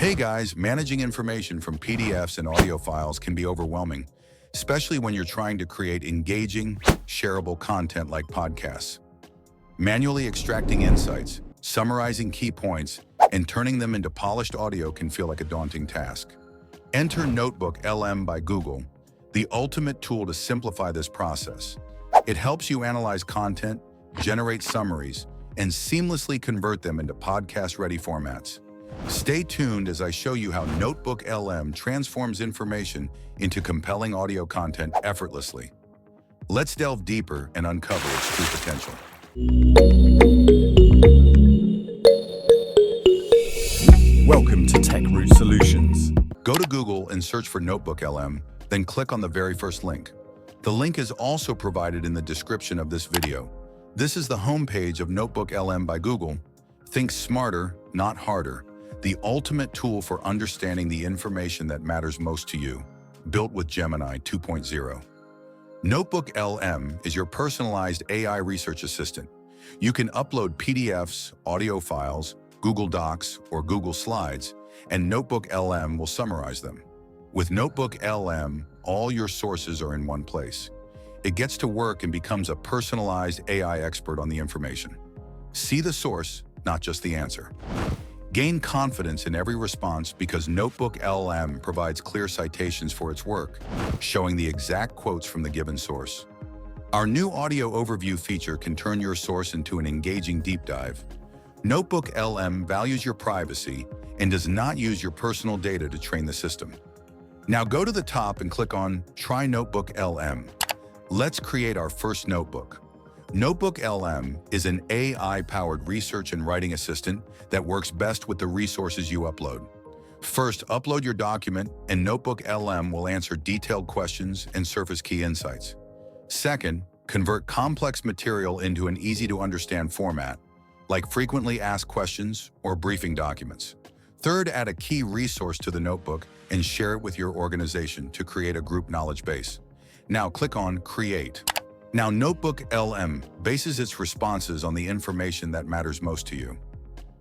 Hey guys, managing information from PDFs and audio files can be overwhelming, especially when you're trying to create engaging, shareable content like podcasts. Manually extracting insights, summarizing key points, and turning them into polished audio can feel like a daunting task. Enter NotebookLM by Google, the ultimate tool to simplify this process. It helps you analyze content, generate summaries, and seamlessly convert them into podcast-ready formats. Stay tuned as I show you how NotebookLM transforms information into compelling audio content effortlessly. Let's delve deeper and uncover its true potential. Welcome to techroot Solutions. Go to Google and search for NotebookLM, then click on the very first link. The link is also provided in the description of this video. This is the homepage of NotebookLM by Google. Think smarter, not harder. The ultimate tool for understanding the information that matters most to you, built with Gemini 2.0. NotebookLM is your personalized AI research assistant. You can upload PDFs, audio files, Google Docs, or Google Slides, and NotebookLM will summarize them. With NotebookLM, all your sources are in one place. It gets to work and becomes a personalized AI expert on the information. See the source, not just the answer. Gain confidence in every response because NotebookLM provides clear citations for its work, showing the exact quotes from the given source. Our new audio overview feature can turn your source into an engaging deep dive. NotebookLM values your privacy and does not use your personal data to train the system. Now go to the top and click on Try NotebookLM. Let's create our first notebook. NotebookLM is an AI-powered research and writing assistant that works best with the resources you upload. First, upload your document, and NotebookLM will answer detailed questions and surface key insights. Second, convert complex material into an easy-to-understand format, like frequently asked questions or briefing documents. Third, add a key resource to the notebook and share it with your organization to create a group knowledge base. Now click on Create. Now NotebookLM bases its responses on the information that matters most to you.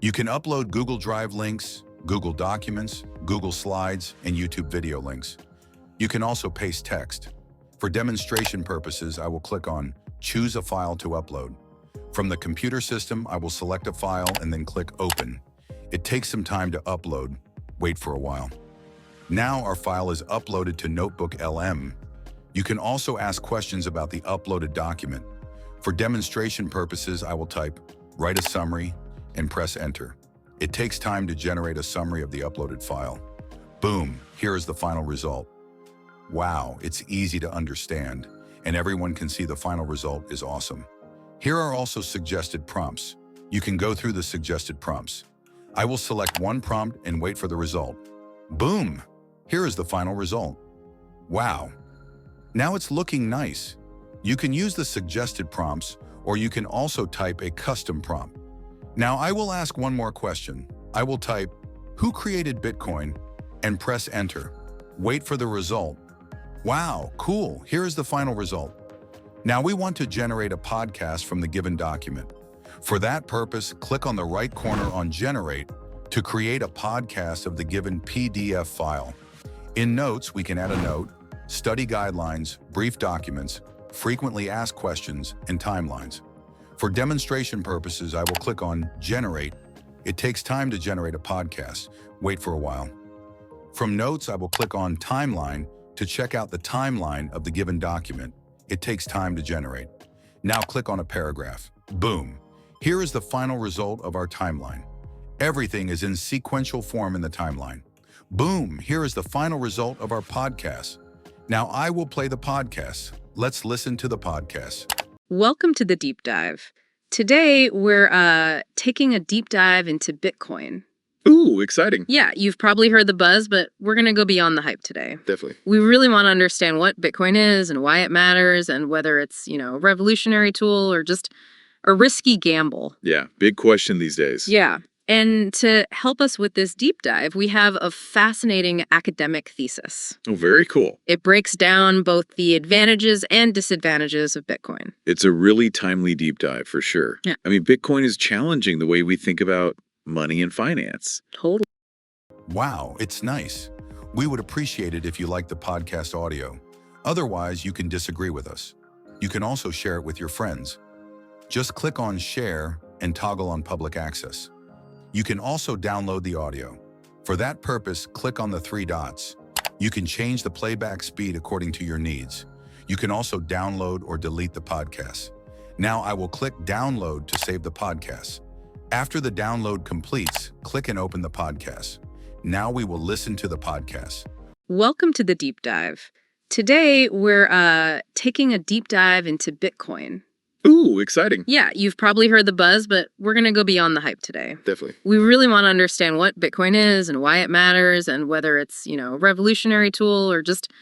You can upload Google Drive links, Google Documents, Google Slides, and YouTube video links. You can also paste text. For demonstration purposes, I will click on Choose a file to upload. From the computer system, I will select a file and then click Open. It takes some time to upload. Wait for a while. Now our file is uploaded to NotebookLM. You can also ask questions about the uploaded document. For demonstration purposes, I will type, write a summary, and press enter. It takes time to generate a summary of the uploaded file. Boom, here is the final result. Wow, it's easy to understand, and everyone can see the final result is awesome. Here are also suggested prompts. You can go through the suggested prompts. I will select one prompt and wait for the result. Boom, here is the final result. Wow. Now it's looking nice. You can use the suggested prompts, or you can also type a custom prompt. Now I will ask one more question. I will type, who created Bitcoin? And press enter. Wait for the result. Wow, cool, here is the final result. Now we want to generate a podcast from the given document. For that purpose, click on the right corner on Generate to create a podcast of the given PDF file. In Notes, we can add a note, study guidelines, brief documents, frequently asked questions, and timelines. For demonstration purposes, I will click on Generate. It takes time to generate a podcast. Wait for a while. From Notes, I will click on Timeline to check out the timeline of the given document. It takes time to generate. Now click on a paragraph. Boom. Here is the final result of our timeline. Everything is in sequential form in the timeline. Boom. Here is the final result of our podcast. Now I will play the podcast. Let's listen to the podcast. Welcome to the deep dive. Today, we're taking a deep dive into Bitcoin. Ooh, exciting. Yeah, you've probably heard the buzz, but we're going to go beyond the hype today. Definitely. We really want to understand what Bitcoin is and why it matters and whether it's, a revolutionary tool or just a risky gamble. Yeah, big question these days. Yeah. And to help us with this deep dive, we have a fascinating academic thesis. Oh, very cool. It breaks down both the advantages and disadvantages of Bitcoin. It's a really timely deep dive for sure. Yeah. I mean, Bitcoin is challenging the way we think about money and finance. Totally. Wow, it's nice. We would appreciate it if you like the podcast audio. Otherwise, you can disagree with us. You can also share it with your friends. Just click on Share and toggle on Public Access. You can also download the audio. For that purpose, click on the three dots. You can change the playback speed according to your needs. You can also download or delete the podcast. Now I will click Download to save the podcast. After the download completes, click and open the podcast. Now we will listen to the podcast. Welcome to the deep dive. Today, we're taking a deep dive into Bitcoin. Ooh, exciting. Yeah, you've probably heard the buzz, but we're going to go beyond the hype today. Definitely. We really want to understand what Bitcoin is and why it matters and whether it's, a revolutionary tool or just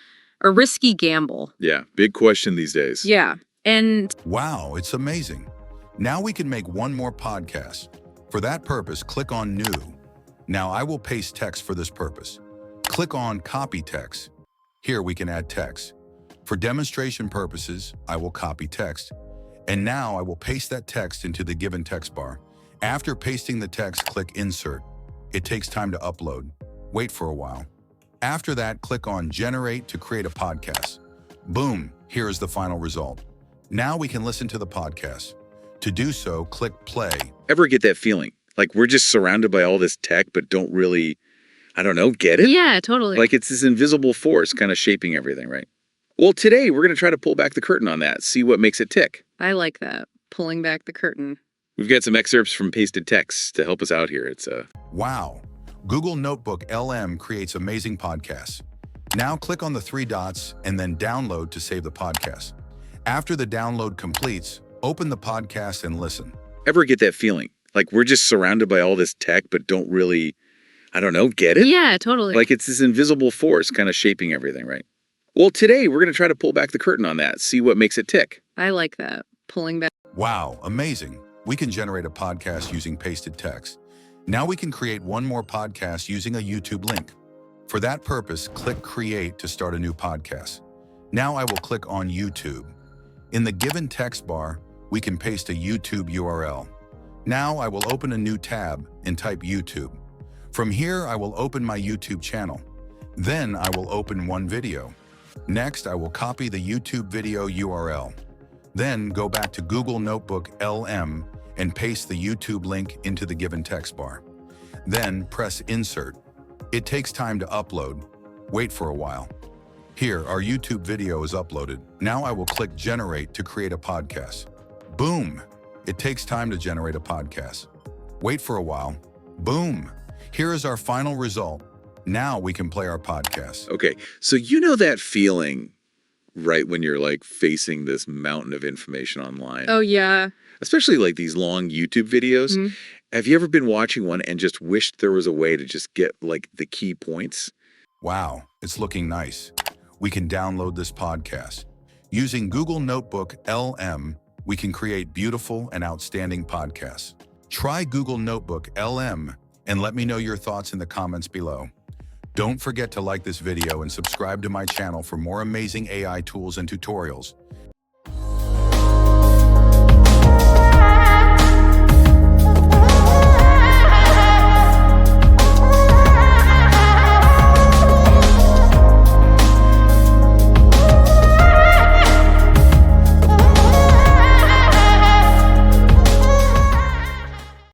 a risky gamble. Yeah, big question these days. Yeah, and Wow, it's amazing. Now we can make one more podcast. For that purpose, click on New. Now I will paste text for this purpose. Click on Copy Text. Here we can add text. For demonstration purposes, I will copy text. And now I will paste that text into the given text bar. After pasting the text, click Insert. It takes time to upload. Wait for a while. After that, click on Generate to create a podcast. Boom, here is the final result. Now we can listen to the podcast. To do so, click Play. Ever get that feeling? Like we're just surrounded by all this tech, but don't really, get it? yeah, totally. Like it's this invisible force kind of shaping everything, right? Well, today we're going to try to pull back the curtain on that, see what makes it tick. I like that. Pulling back the curtain. We've got some excerpts from pasted text to help us out here. It's Wow, Google NotebookLM creates amazing podcasts. Now click on the three dots and then download to save the podcast. After the download completes, open the podcast and listen. Ever get that feeling? Like we're just surrounded by all this tech, but don't really, get it? Yeah, totally. Like it's this invisible force kind of shaping everything, right? Well, today we're going to try to pull back the curtain on that, see what makes it tick. I like that. Pulling back. Wow, amazing. We can generate a podcast using pasted text. Now we can create one more podcast using a YouTube link. For that purpose, click Create to start a new podcast. Now I will click on YouTube. In the given text bar, we can paste a YouTube URL. Now I will open a new tab and type YouTube. From here, I will open my YouTube channel. Then I will open one video. Next, I will copy the YouTube video URL. Then go back to Google NotebookLM and paste the YouTube link into the given text bar. Then press Insert. It takes time to upload. Wait for a while. Here, our YouTube video is uploaded. Now I will click Generate to create a podcast. Boom! It takes time to generate a podcast. Wait for a while. Boom! Here is our final result. Now we can play our podcast. Okay, so you know that feeling, right, when you're like facing this mountain of information online? Oh, yeah. Especially like these long YouTube videos. Mm-hmm. Have you ever been watching one and just wished there was a way to just get like the key points? Wow, it's looking nice. We can download this podcast. Using Google NotebookLM, we can create beautiful and outstanding podcasts. Try Google NotebookLM and let me know your thoughts in the comments below. Don't forget to like this video and subscribe to my channel for more amazing AI tools and tutorials.